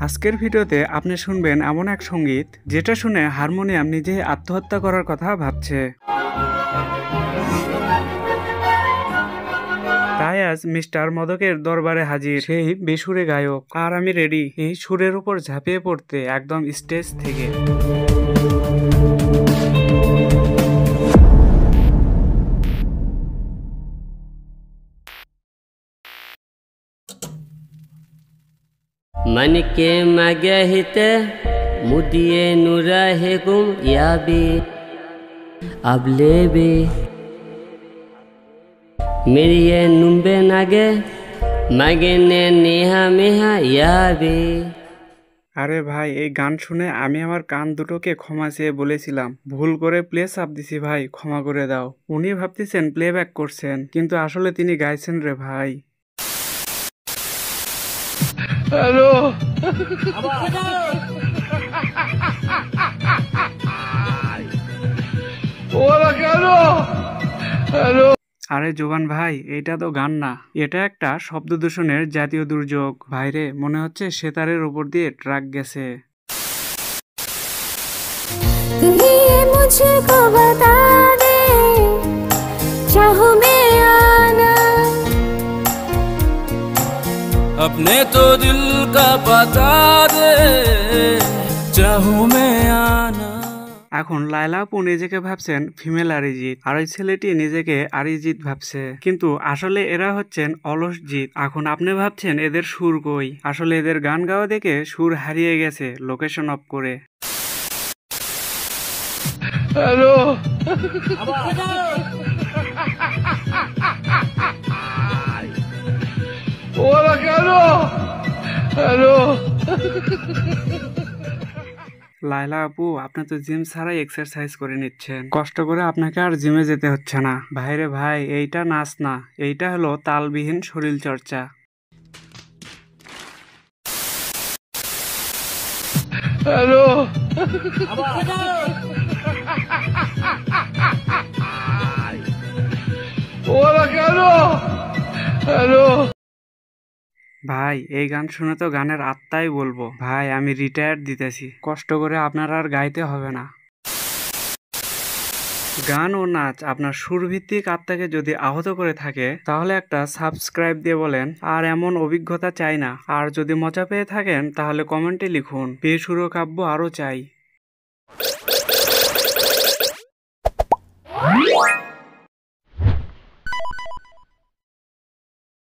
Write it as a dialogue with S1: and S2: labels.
S1: আজকের ভিডিওতে আপনি শুনবেন এমন এক সঙ্গীত যেটা শুনে হারমোনিয়াম নিজেই আত্মহত্যা করার কথা ভাবছে। তাই আজ মিস্টার মদকের দরবারে হাজির সেই বেসুরে গায়ক, আর আমি রেডি এই সুরের উপর ঝাঁপিয়ে পড়তে একদম স্টেজ থেকে।
S2: मन के मगहिते मुदिये नुरहे गुम याबी अब लेबे मेरी ये नुम्बे नागे मगेने नेहा मेहा याबी।
S1: আরে ভাই, এই গান শুনে আমি আমার কান দুটোকে ক্ষমা চেয়ে বলেছিলাম ভুল করে প্লে চাপ দিছি ভাই, ক্ষমা করে দাও। উনি ভাবতেছেন প্লেব্যাক করছেন, কিন্তু আসলে তিনি গাইছেন রে ভাই। Hello hello. আরে জোবান ভাই, এটা তো গান না, এটা একটা শব্দ দূষণের জাতীয় দুর্যোগ। ভাইরে, মনে হচ্ছে সেতারের উপর দিয়ে ট্রাক গেছে।
S3: अपने तो दिल का बता दे चाहूं मैं आना।
S1: এখন লায়লা আপু নিজেকে ভাবছেন ফিমেল অরিজিৎ, আর ওই ছেলেটি নিজেকে অরিজিৎ ভাবছে, কিন্তু আসলে এরা হচ্ছেন অলস জিৎ। এখন আপনি ভাবছেন এদের সুর কই, আসলে এদের গান গাওয়া দেখে সুর হারিয়ে গেছে লোকেশন অফ করে। Hello hello. লায়লা আপু, আপনি তো জিম ছাড়াই এক্সারসাইজ করে নিচ্ছেন, কষ্ট করে আপনাকে আর জিমে যেতে হচ্ছে না। ভাইরে ভাই, এইটা নাচ না, এইটা হলো তালবিহীন শরীর চর্চা। Hello hello. ভাই, এই গান শুনে তো গানের আত্মাই বলবো ভাই আমি রিটায়ার দিতেছি, কষ্ট করে আপনার আর গাইতে হবে না। গান ও নাচ আপনার সুরভিত্তিক আত্মাকে যদি আহত করে থাকে, তাহলে একটা সাবস্ক্রাইব দিয়ে বলেন আর এমন অভিজ্ঞতা চাই না। আর যদি মজা পেয়ে থাকেন তাহলে কমেন্টে লিখুন বেসুরো কাব্য আরো চাই।